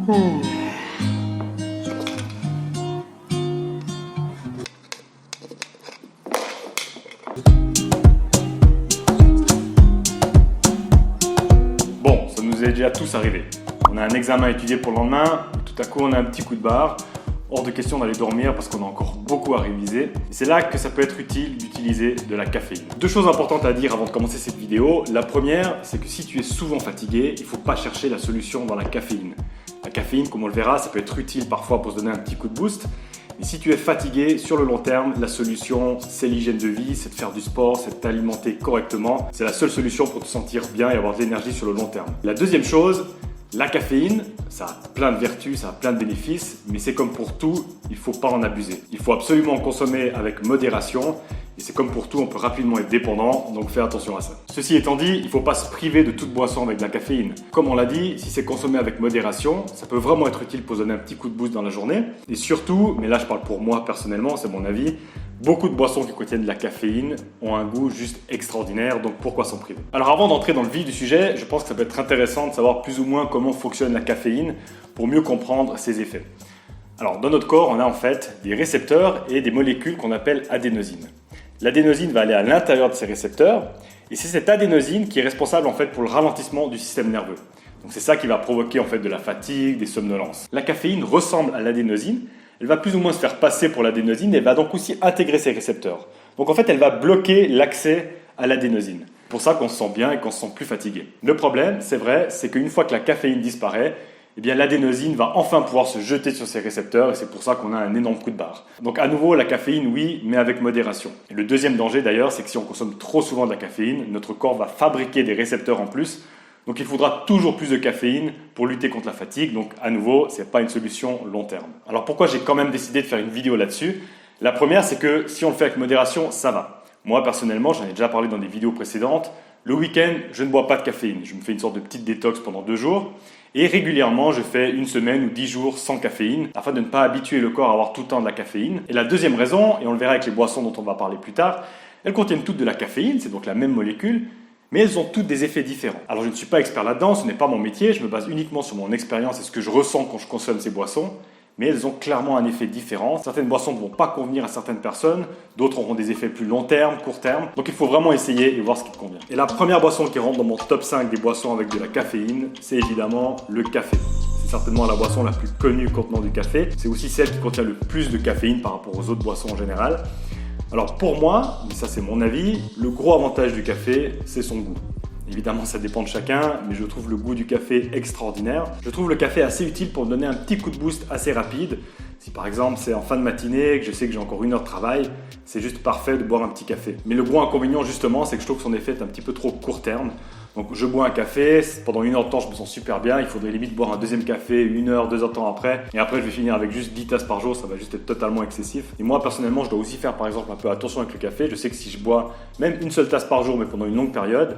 Bon, ça nous est déjà tous arrivé. On a un examen à étudier pour le lendemain, et tout à coup on a un petit coup de barre. Hors de question d'aller dormir parce qu'on a encore beaucoup à réviser. Et c'est là que ça peut être utile d'utiliser de la caféine. Deux choses importantes à dire avant de commencer cette vidéo. La première, c'est que si tu es souvent fatigué, il ne faut pas chercher la solution dans la caféine. La caféine, comme on le verra, ça peut être utile parfois pour se donner un petit coup de boost. Mais si tu es fatigué, sur le long terme, la solution, c'est l'hygiène de vie, c'est de faire du sport, c'est de t'alimenter correctement. C'est la seule solution pour te sentir bien et avoir de l'énergie sur le long terme. La deuxième chose, la caféine, ça a plein de vertus, ça a plein de bénéfices, mais c'est comme pour tout, il ne faut pas en abuser. Il faut absolument en consommer avec modération, et c'est comme pour tout, on peut rapidement être dépendant, donc fais attention à ça. Ceci étant dit, il ne faut pas se priver de toute boisson avec de la caféine. Comme on l'a dit, si c'est consommé avec modération, ça peut vraiment être utile pour donner un petit coup de boost dans la journée. Et surtout, mais là je parle pour moi personnellement, c'est mon avis, beaucoup de boissons qui contiennent de la caféine ont un goût juste extraordinaire, donc pourquoi s'en priver? Alors avant d'entrer dans le vif du sujet, je pense que ça peut être intéressant de savoir plus ou moins comment fonctionne la caféine pour mieux comprendre ses effets. Alors dans notre corps, on a en fait des récepteurs et des molécules qu'on appelle adénosine. L'adénosine va aller à l'intérieur de ces récepteurs et c'est cette adénosine qui est responsable en fait pour le ralentissement du système nerveux. Donc c'est ça qui va provoquer en fait de la fatigue, des somnolences. La caféine ressemble à l'adénosine. Elle va plus ou moins se faire passer pour l'adénosine et va donc aussi intégrer ses récepteurs. Donc en fait, elle va bloquer l'accès à l'adénosine. C'est pour ça qu'on se sent bien et qu'on se sent plus fatigué. Le problème, c'est vrai, c'est qu'une fois que la caféine disparaît, eh bien l'adénosine va enfin pouvoir se jeter sur ses récepteurs et c'est pour ça qu'on a un énorme coup de barre. Donc à nouveau, la caféine, oui, mais avec modération. Et le deuxième danger d'ailleurs, c'est que si on consomme trop souvent de la caféine, notre corps va fabriquer des récepteurs en plus. Donc il faudra toujours plus de caféine pour lutter contre la fatigue. Donc à nouveau, ce n'est pas une solution long terme. Alors pourquoi j'ai quand même décidé de faire une vidéo là-dessus? La première, c'est que si on le fait avec modération, ça va. Moi personnellement, j'en ai déjà parlé dans des vidéos précédentes, le week-end, je ne bois pas de caféine. Je me fais une sorte de petite détox pendant 2 jours. Et régulièrement, je fais 1 semaine ou 10 jours sans caféine afin de ne pas habituer le corps à avoir tout le temps de la caféine. Et la deuxième raison, et on le verra avec les boissons dont on va parler plus tard, elles contiennent toutes de la caféine, c'est donc la même molécule, mais elles ont toutes des effets différents. Alors je ne suis pas expert là-dedans, ce n'est pas mon métier, je me base uniquement sur mon expérience et ce que je ressens quand je consomme ces boissons, mais elles ont clairement un effet différent. Certaines boissons ne vont pas convenir à certaines personnes, d'autres auront des effets plus long terme, court terme, donc il faut vraiment essayer et voir ce qui te convient. Et la première boisson qui rentre dans mon top 5 des boissons avec de la caféine, c'est évidemment le café. C'est certainement la boisson la plus connue contenant du café, c'est aussi celle qui contient le plus de caféine par rapport aux autres boissons en général. Alors pour moi, mais ça c'est mon avis, le gros avantage du café, c'est son goût. Évidemment, ça dépend de chacun, mais je trouve le goût du café extraordinaire. Je trouve le café assez utile pour me donner un petit coup de boost assez rapide. Si par exemple c'est en fin de matinée et que je sais que j'ai encore 1 heure de travail, c'est juste parfait de boire un petit café. Mais le gros inconvénient justement, c'est que je trouve que son effet est un petit peu trop court terme. Donc je bois un café, pendant 1 heure de temps je me sens super bien, il faudrait limite boire un deuxième café 1 heure, 2 heures de temps après. Et après je vais finir avec juste 10 tasses par jour, ça va juste être totalement excessif. Et moi personnellement je dois aussi faire par exemple un peu attention avec le café. Je sais que si je bois même 1 seule tasse par jour mais pendant une longue période,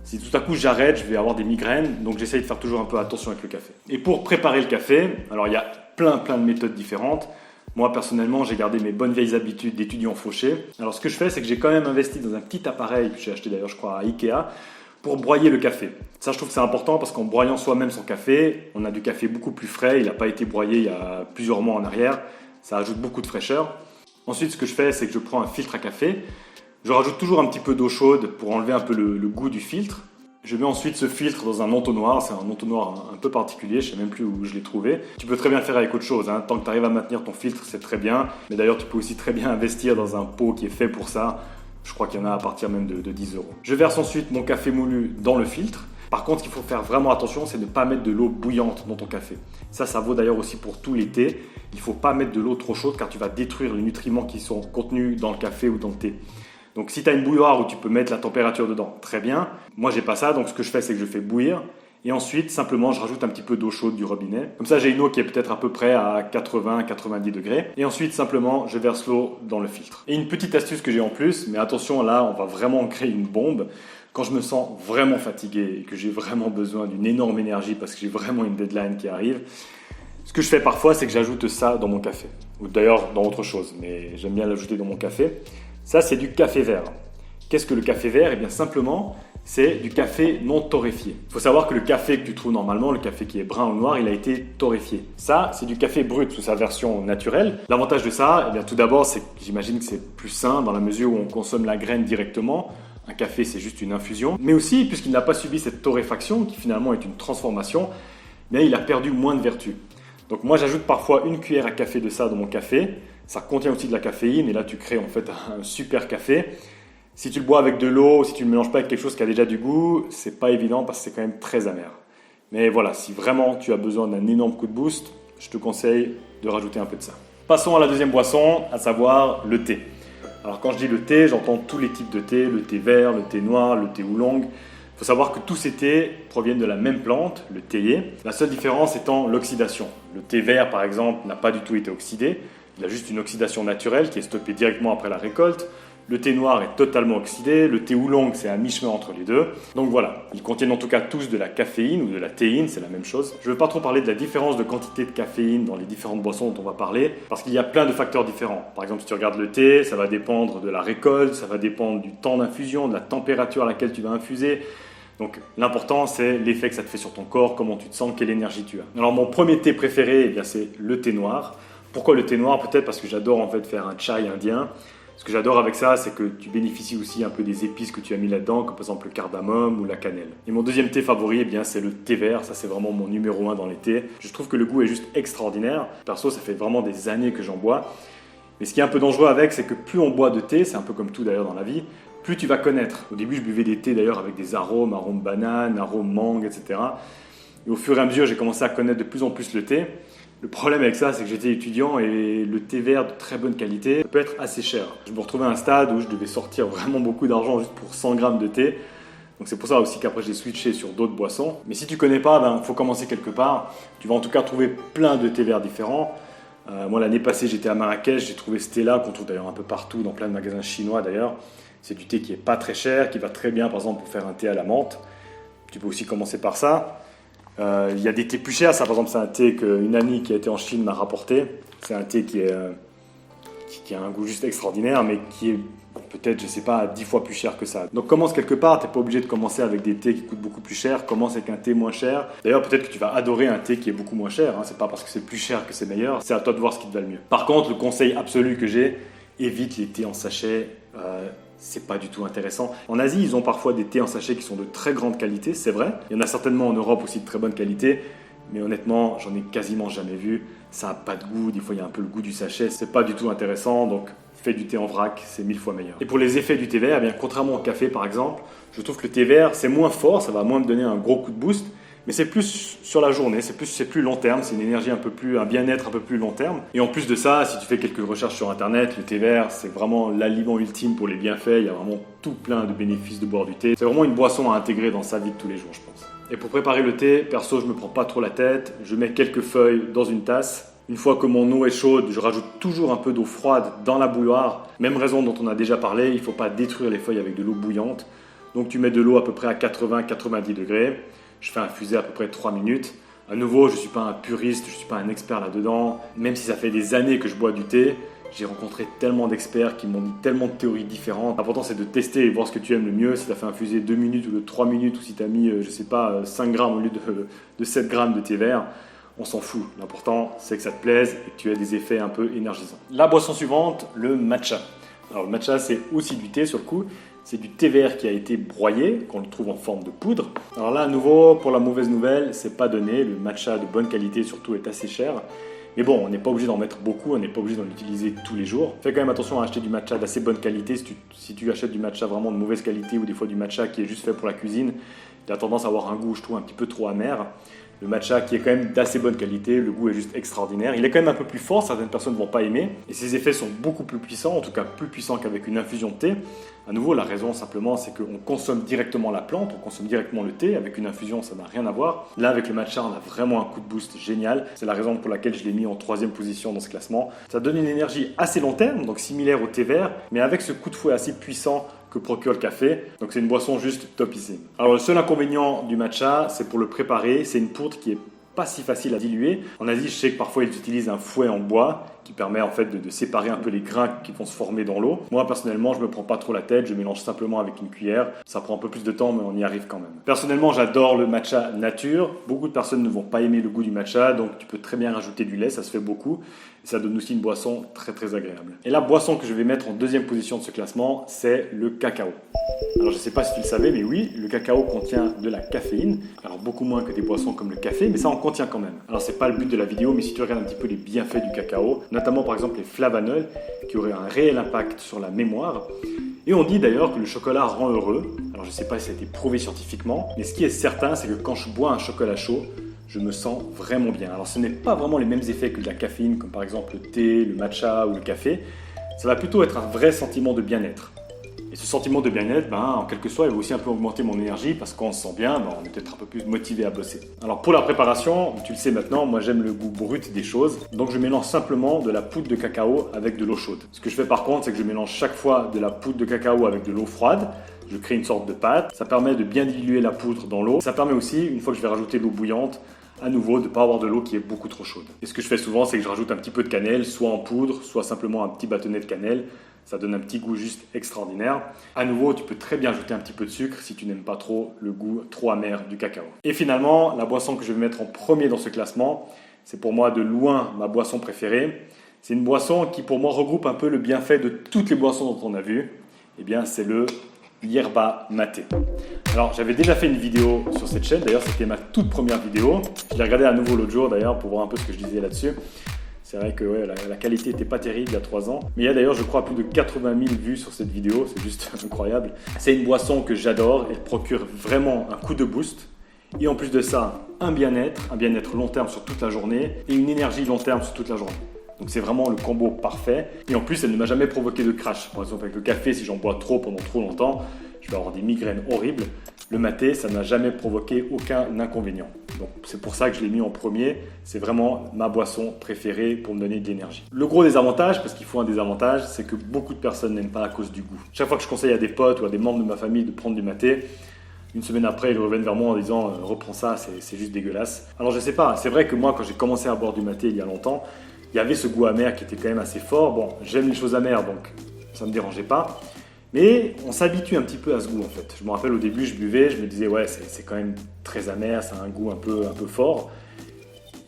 si tout à coup j'arrête, je vais avoir des migraines, donc j'essaye de faire toujours un peu attention avec le café. Et pour préparer le café, alors il y a plein de méthodes différentes. Moi personnellement, j'ai gardé mes bonnes vieilles habitudes d'étudiant fauché. Alors ce que je fais, c'est que j'ai quand même investi dans un petit appareil que j'ai acheté d'ailleurs je crois à Ikea pour broyer le café. Ça je trouve que c'est important parce qu'en broyant soi-même son café, on a du café beaucoup plus frais, il n'a pas été broyé il y a plusieurs mois en arrière, ça ajoute beaucoup de fraîcheur. Ensuite ce que je fais, c'est que je prends un filtre à café. Je rajoute toujours un petit peu d'eau chaude pour enlever un peu le goût du filtre. Je mets ensuite ce filtre dans un entonnoir, c'est un entonnoir un peu particulier, je ne sais même plus où je l'ai trouvé. Tu peux très bien le faire avec autre chose, hein. Tant que tu arrives à maintenir ton filtre, c'est très bien. Mais d'ailleurs, tu peux aussi très bien investir dans un pot qui est fait pour ça. Je crois qu'il y en a à partir même de 10 euros. Je verse ensuite mon café moulu dans le filtre. Par contre, ce qu'il faut faire vraiment attention, c'est de ne pas mettre de l'eau bouillante dans ton café. Ça vaut d'ailleurs aussi pour tous les thés. Il ne faut pas mettre de l'eau trop chaude car tu vas détruire les nutriments qui sont contenus dans le café ou dans le thé. Donc si tu as une bouilloire où tu peux mettre la température dedans, très bien. Moi j'ai pas ça, donc ce que je fais c'est que je fais bouillir et ensuite simplement je rajoute un petit peu d'eau chaude du robinet. Comme ça j'ai une eau qui est peut-être à peu près à 80-90 degrés et ensuite simplement je verse l'eau dans le filtre. Et une petite astuce que j'ai en plus, mais attention là on va vraiment créer une bombe. Quand je me sens vraiment fatigué et que j'ai vraiment besoin d'une énorme énergie parce que j'ai vraiment une deadline qui arrive, ce que je fais parfois c'est que j'ajoute ça dans mon café. Ou d'ailleurs dans autre chose, mais j'aime bien l'ajouter dans mon café. Ça, c'est du café vert. Qu'est-ce que le café vert? Eh bien simplement, c'est du café non torréfié. Il faut savoir que le café que tu trouves normalement, le café qui est brun ou noir, il a été torréfié. Ça, c'est du café brut sous sa version naturelle. L'avantage de ça, eh bien, tout d'abord, c'est que j'imagine que c'est plus sain dans la mesure où on consomme la graine directement. Un café, c'est juste une infusion. Mais aussi, puisqu'il n'a pas subi cette torréfaction, qui finalement est une transformation, mais il a perdu moins de vertu. Donc moi, j'ajoute parfois une cuillère à café de ça dans mon café. Ça contient aussi de la caféine et là, tu crées en fait un super café. Si tu le bois avec de l'eau, si tu ne le mélanges pas avec quelque chose qui a déjà du goût, c'est pas évident parce que c'est quand même très amer. Mais voilà, si vraiment tu as besoin d'un énorme coup de boost, je te conseille de rajouter un peu de ça. Passons à la deuxième boisson, à savoir le thé. Alors quand je dis le thé, j'entends tous les types de thé, le thé vert, le thé noir, le thé oolong. Il faut savoir que tous ces thés proviennent de la même plante, le théier. La seule différence étant l'oxydation. Le thé vert, par exemple, n'a pas du tout été oxydé. Il a juste une oxydation naturelle qui est stoppée directement après la récolte. Le thé noir est totalement oxydé, le thé oolong c'est à mi-chemin entre les deux. Donc voilà, ils contiennent en tout cas tous de la caféine ou de la théine, c'est la même chose. Je ne veux pas trop parler de la différence de quantité de caféine dans les différentes boissons dont on va parler, parce qu'il y a plein de facteurs différents. Par exemple, si tu regardes le thé, ça va dépendre de la récolte, ça va dépendre du temps d'infusion, de la température à laquelle tu vas infuser. Donc l'important c'est l'effet que ça te fait sur ton corps, comment tu te sens, quelle énergie tu as. Alors mon premier thé préféré, eh bien, c'est le thé noir. Pourquoi le thé noir? Peut-être parce que j'adore en fait faire un chai indien. Ce que j'adore avec ça, c'est que tu bénéficies aussi un peu des épices que tu as mis là-dedans, comme par exemple le cardamome ou la cannelle. Et mon deuxième thé favori, eh bien, c'est le thé vert. Ça, c'est vraiment mon numéro 1 dans les thés. Je trouve que le goût est juste extraordinaire. Perso, ça fait vraiment des années que j'en bois. Mais ce qui est un peu dangereux avec, c'est que plus on boit de thé, c'est un peu comme tout d'ailleurs dans la vie, plus tu vas connaître. Au début, je buvais des thés d'ailleurs avec des arômes banane, arômes mangue, etc. Et au fur et à mesure, j'ai commencé à connaître de plus en plus le thé. Le problème avec ça, c'est que j'étais étudiant et le thé vert de très bonne qualité peut être assez cher. Je me retrouvais à un stade où je devais sortir vraiment beaucoup d'argent juste pour 100 grammes de thé. Donc c'est pour ça aussi qu'après j'ai switché sur d'autres boissons. Mais si tu connais pas, faut commencer quelque part. Tu vas en tout cas trouver plein de thés verts différents. Moi l'année passée j'étais à Marrakech, j'ai trouvé ce thé-là qu'on trouve d'ailleurs un peu partout dans plein de magasins chinois d'ailleurs. C'est du thé qui est pas très cher, qui va très bien par exemple pour faire un thé à la menthe. Tu peux aussi commencer par ça. Il y a des thés plus chers, ça par exemple c'est un thé qu'une amie qui a été en Chine m'a rapporté. C'est un thé qui a un goût juste extraordinaire mais qui est peut-être, je sais pas, 10 fois plus cher que ça. Donc commence quelque part, tu n'es pas obligé de commencer avec des thés qui coûtent beaucoup plus cher, commence avec un thé moins cher. D'ailleurs peut-être que tu vas adorer un thé qui est beaucoup moins cher, c'est pas parce que c'est plus cher que c'est meilleur, c'est à toi de voir ce qui te va le mieux. Par contre, le conseil absolu que j'ai, évite les thés en sachet. C'est pas du tout intéressant. En Asie, ils ont parfois des thés en sachet qui sont de très grande qualité, c'est vrai. Il y en a certainement en Europe aussi de très bonne qualité, mais honnêtement, j'en ai quasiment jamais vu. Ça n'a pas de goût, des fois il y a un peu le goût du sachet, c'est pas du tout intéressant, donc fais du thé en vrac, c'est 1000 fois meilleur. Et pour les effets du thé vert, eh bien, contrairement au café par exemple, je trouve que le thé vert c'est moins fort, ça va moins me donner un gros coup de boost, mais c'est plus sur la journée, c'est plus long terme, c'est une énergie un bien-être un peu plus long terme. Et en plus de ça, si tu fais quelques recherches sur internet, le thé vert c'est vraiment l'aliment ultime pour les bienfaits, il y a vraiment tout plein de bénéfices de boire du thé. C'est vraiment une boisson à intégrer dans sa vie de tous les jours, je pense. Et pour préparer le thé, perso je me prends pas trop la tête, je mets quelques feuilles dans une tasse. Une fois que mon eau est chaude, je rajoute toujours un peu d'eau froide dans la bouilloire. Même raison dont on a déjà parlé, il ne faut pas détruire les feuilles avec de l'eau bouillante. Donc tu mets de l'eau à peu près à 80-90 degrés. Je fais infuser à peu près 3 minutes. À nouveau, je ne suis pas un puriste, je ne suis pas un expert là-dedans. Même si ça fait des années que je bois du thé, j'ai rencontré tellement d'experts qui m'ont dit tellement de théories différentes. L'important c'est de tester et voir ce que tu aimes le mieux. Si tu as fait infuser 2 minutes ou de 3 minutes ou si tu as mis, 5 grammes au lieu de 7 grammes de thé vert, on s'en fout. L'important, c'est que ça te plaise et que tu aies des effets un peu énergisants. La boisson suivante, le matcha. Alors le matcha, c'est aussi du thé sur le coup. C'est du thé vert qui a été broyé, qu'on le trouve en forme de poudre. Alors là, à nouveau, pour la mauvaise nouvelle, c'est pas donné. Le matcha de bonne qualité, surtout, est assez cher. Mais bon, on n'est pas obligé d'en mettre beaucoup, on n'est pas obligé d'en utiliser tous les jours. Fais quand même attention à acheter du matcha d'assez bonne qualité. Si tu achètes du matcha vraiment de mauvaise qualité ou des fois du matcha qui est juste fait pour la cuisine, il a tendance à avoir un goût, je trouve, un petit peu trop amer. Le matcha qui est quand même d'assez bonne qualité, le goût est juste extraordinaire. Il est quand même un peu plus fort, certaines personnes ne vont pas aimer. Et ses effets sont beaucoup plus puissants, en tout cas plus puissants qu'avec une infusion de thé. À nouveau, la raison simplement, c'est qu'on consomme directement la plante, on consomme directement le thé. Avec une infusion, ça n'a rien à voir. Là, avec le matcha, on a vraiment un coup de boost génial. C'est la raison pour laquelle je l'ai mis en 3e position dans ce classement. Ça donne une énergie assez long terme, donc similaire au thé vert, mais avec ce coup de fouet assez puissant que procure le café. Donc c'est une boisson juste topissime. Alors le seul inconvénient du matcha, c'est pour le préparer. C'est une poudre qui est pas si facile à diluer. En Asie, je sais que parfois ils utilisent un fouet en bois qui permet en fait de séparer un peu les grains qui vont se former dans l'eau. Moi personnellement, je me prends pas trop la tête, je mélange simplement avec une cuillère. Ça prend un peu plus de temps, mais on y arrive quand même. Personnellement, j'adore le matcha nature. Beaucoup de personnes ne vont pas aimer le goût du matcha, donc tu peux très bien rajouter du lait, ça se fait beaucoup. Et ça donne aussi une boisson très très agréable. Et la boisson que je vais mettre en deuxième position de ce classement, c'est le cacao. Alors je ne sais pas si tu le savais, mais oui, le cacao contient de la caféine. Alors beaucoup moins que des boissons comme le café, mais ça en contient quand même. Alors c'est pas le but de la vidéo, mais si tu regardes un petit peu les bienfaits du cacao, notamment par exemple les flavanols, qui auraient un réel impact sur la mémoire. Et on dit d'ailleurs que le chocolat rend heureux. Alors je ne sais pas si ça a été prouvé scientifiquement, mais ce qui est certain, c'est que quand je bois un chocolat chaud, je me sens vraiment bien. Alors ce n'est pas vraiment les mêmes effets que de la caféine, comme par exemple le thé, le matcha ou le café. Ça va plutôt être un vrai sentiment de bien-être. Et ce sentiment de bien-être, en quelque sorte, il va aussi un peu augmenter mon énergie parce qu'on se sent bien, on est peut-être un peu plus motivé à bosser. Alors pour la préparation, tu le sais maintenant, moi j'aime le goût brut des choses, donc je mélange simplement de la poudre de cacao avec de l'eau chaude. Ce que je fais par contre, c'est que je mélange chaque fois de la poudre de cacao avec de l'eau froide. Je crée une sorte de pâte, ça permet de bien diluer la poudre dans l'eau. Ça permet aussi, une fois que je vais rajouter de l'eau bouillante, à nouveau de ne pas avoir de l'eau qui est beaucoup trop chaude. Et ce que je fais souvent, c'est que je rajoute un petit peu de cannelle, soit en poudre, soit simplement un petit bâtonnet de cannelle. Ça donne un petit goût juste extraordinaire. À nouveau, tu peux très bien ajouter un petit peu de sucre si tu n'aimes pas trop le goût trop amer du cacao. Et finalement, la boisson que je vais mettre en premier dans ce classement, c'est pour moi de loin ma boisson préférée. C'est une boisson qui pour moi regroupe un peu le bienfait de toutes les boissons dont on a vu. Eh bien, c'est le yerba mate. Alors, j'avais déjà fait une vidéo sur cette chaîne. D'ailleurs, c'était ma toute première vidéo. Je l'ai regardée à nouveau l'autre jour d'ailleurs pour voir un peu ce que je disais là-dessus. C'est vrai que la qualité n'était pas terrible il y a 3 ans. Mais il y a d'ailleurs, je crois, plus de 80 000 vues sur cette vidéo. C'est juste incroyable. C'est une boisson que j'adore. Elle procure vraiment un coup de boost. Et en plus de ça, un bien-être long terme sur toute la journée et une énergie long terme sur toute la journée. Donc c'est vraiment le combo parfait. Et en plus, elle ne m'a jamais provoqué de crash. Par exemple, avec le café, si j'en bois trop pendant trop longtemps, je vais avoir des migraines horribles. Le maté, ça n'a jamais provoqué aucun inconvénient. Donc c'est pour ça que je l'ai mis en premier. C'est vraiment ma boisson préférée pour me donner de l'énergie. Le gros désavantage, parce qu'il faut un désavantage, c'est que beaucoup de personnes n'aiment pas à cause du goût. Chaque fois que je conseille à des potes ou à des membres de ma famille de prendre du maté, une semaine après, ils reviennent vers moi en disant « reprends ça, c'est juste dégueulasse ». Alors je sais pas, c'est vrai que moi, quand j'ai commencé à boire du maté il y a longtemps, il y avait ce goût amer qui était quand même assez fort. Bon, j'aime les choses amères, donc ça ne me dérangeait pas. Mais on s'habitue un petit peu à ce goût en fait. Je me rappelle au début, je buvais, je me disais ouais, c'est quand même très amer, ça a un goût un peu fort.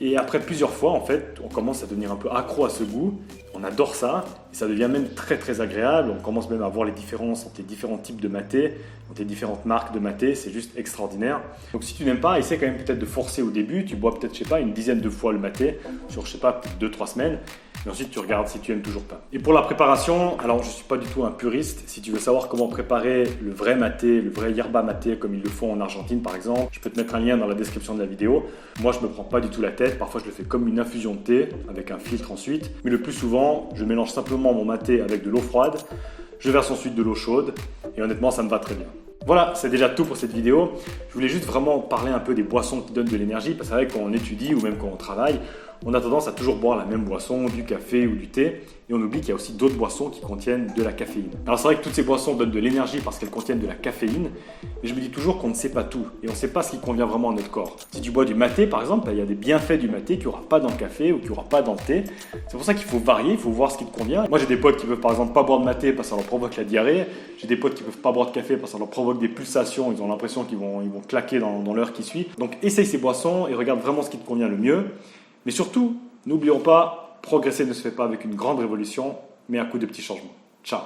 Et après plusieurs fois, en fait, on commence à devenir un peu accro à ce goût. On adore ça et ça devient même très très agréable. On commence même à voir les différences entre les différents types de maté, entre les différentes marques de maté. C'est juste extraordinaire. Donc si tu n'aimes pas, essaie quand même peut-être de forcer au début. Tu bois peut-être, je sais pas, une dizaine de fois le maté sur, je sais pas, 2-3 semaines. Et ensuite, tu regardes si tu aimes toujours pas. Et pour la préparation, alors je ne suis pas du tout un puriste. Si tu veux savoir comment préparer le vrai maté, le vrai yerba maté, comme ils le font en Argentine par exemple, je peux te mettre un lien dans la description de la vidéo. Moi, je ne me prends pas du tout la tête. Parfois, je le fais comme une infusion de thé, avec un filtre ensuite. Mais le plus souvent, je mélange simplement mon maté avec de l'eau froide. Je verse ensuite de l'eau chaude. Et honnêtement, ça me va très bien. Voilà, c'est déjà tout pour cette vidéo. Je voulais juste vraiment parler un peu des boissons qui donnent de l'énergie. Parce que c'est vrai que quand on étudie ou même quand on travaille, on a tendance à toujours boire la même boisson, du café ou du thé, et on oublie qu'il y a aussi d'autres boissons qui contiennent de la caféine. Alors c'est vrai que toutes ces boissons donnent de l'énergie parce qu'elles contiennent de la caféine, mais je me dis toujours qu'on ne sait pas tout, et on ne sait pas ce qui convient vraiment à notre corps. Si tu bois du maté par exemple, il y a des bienfaits du maté qu'il n'y aura pas dans le café ou qu'il n'y aura pas dans le thé. C'est pour ça qu'il faut varier, il faut voir ce qui te convient. Moi j'ai des potes qui peuvent par exemple pas boire de maté parce que ça leur provoque la diarrhée, j'ai des potes qui peuvent pas boire de café parce que ça leur provoque des pulsations, ils ont l'impression qu'ils vont claquer dans l'heure qui suit. Donc essaye ces boissons et regarde vraiment ce qui te convient le mieux, mais surtout, n'oublions pas, progresser ne se fait pas avec une grande révolution, mais un coup de petits changements. Ciao!